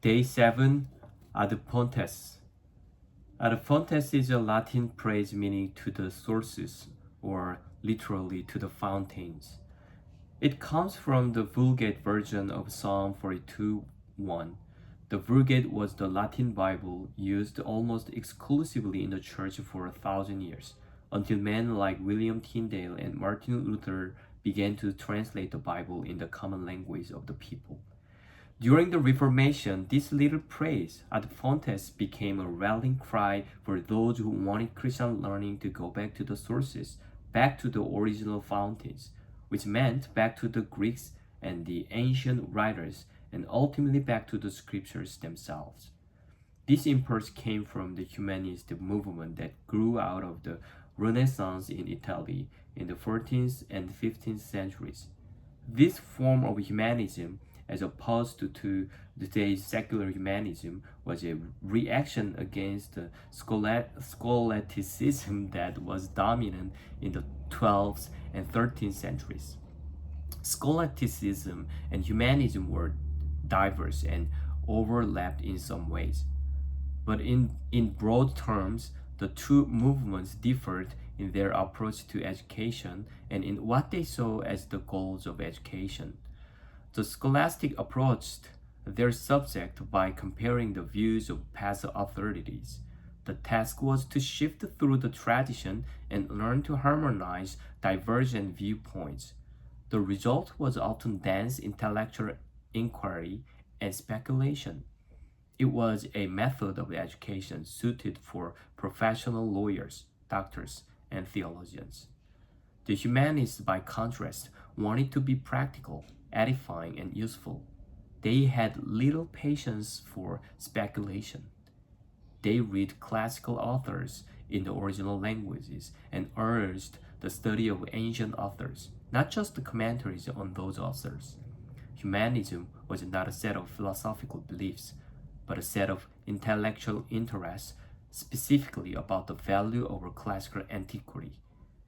Day 7, Ad Fontes. Ad Fontes is a Latin phrase meaning to the sources, or literally to the fountains. It comes from the Vulgate version of Psalm 42:1. The Vulgate was the Latin Bible used almost exclusively in the church for 1,000 years, until men like William Tyndale and Martin Luther began to translate the Bible in the common language of the people. During the Reformation, this little phrase, ad fontes, became a rallying cry for those who wanted Christian learning to go back to the sources, back to the original fountains, which meant back to the Greeks and the ancient writers, and ultimately back to the scriptures themselves. This impulse came from the humanist movement that grew out of the Renaissance in Italy in the 14th and 15th centuries. This form of humanism, as opposed to today's secular humanism, was a reaction against the scholasticism that was dominant in the 12th and 13th centuries. Scholasticism and humanism were diverse and overlapped in some ways. But in broad terms, the two movements differed in their approach to education and in what they saw as the goals of education. The scholastic approached their subject by comparing the views of past authorities. The task was to shift through the tradition and learn to harmonize divergent viewpoints. The result was often dense intellectual inquiry and speculation. It was a method of education suited for professional lawyers, doctors, and theologians. The humanists, by contrast, wanted to be practical, edifying, and useful. They had little patience for speculation. They read classical authors in the original languages and urged the study of ancient authors, not just the commentaries on those authors. Humanism was not a set of philosophical beliefs, but a set of intellectual interests, specifically about the value of classical antiquity.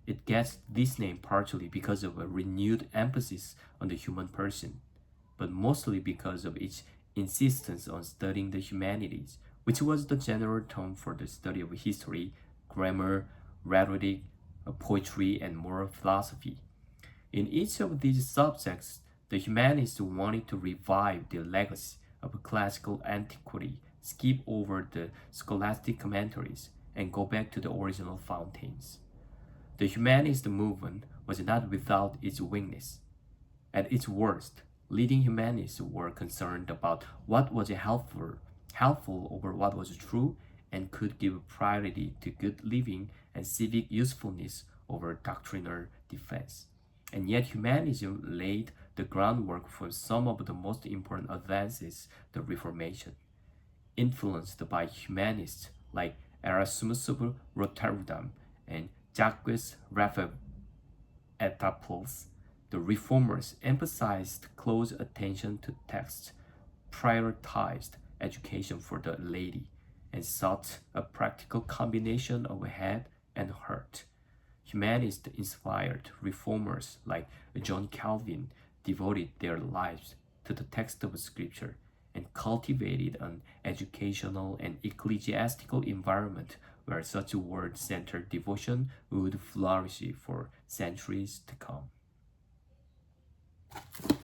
It gets this name partially because of a renewed emphasis on the human person, but mostly because of its insistence on studying the humanities, which was the general term for the study of history, grammar, rhetoric, poetry, and moral philosophy. In each of these subjects, the humanists wanted to revive the legacy of classical antiquity, skip over the scholastic commentaries, and go back to the original fountains. The humanist movement was not without its weakness. At its worst, leading humanists were concerned about what was helpful over what was true, and could give priority to good living and civic usefulness over doctrinal defense. And yet humanism laid the groundwork for some of the most important advances of the Reformation. Influenced by humanists like Erasmus of Rotterdam and Jacques Etaples, the reformers emphasized close attention to texts, prioritized education for the laity, and sought a practical combination of head and heart. Humanist inspired reformers like John Calvin devoted their lives to the text of Scripture and cultivated an educational and ecclesiastical environment where such word-centered devotion would flourish for centuries to come.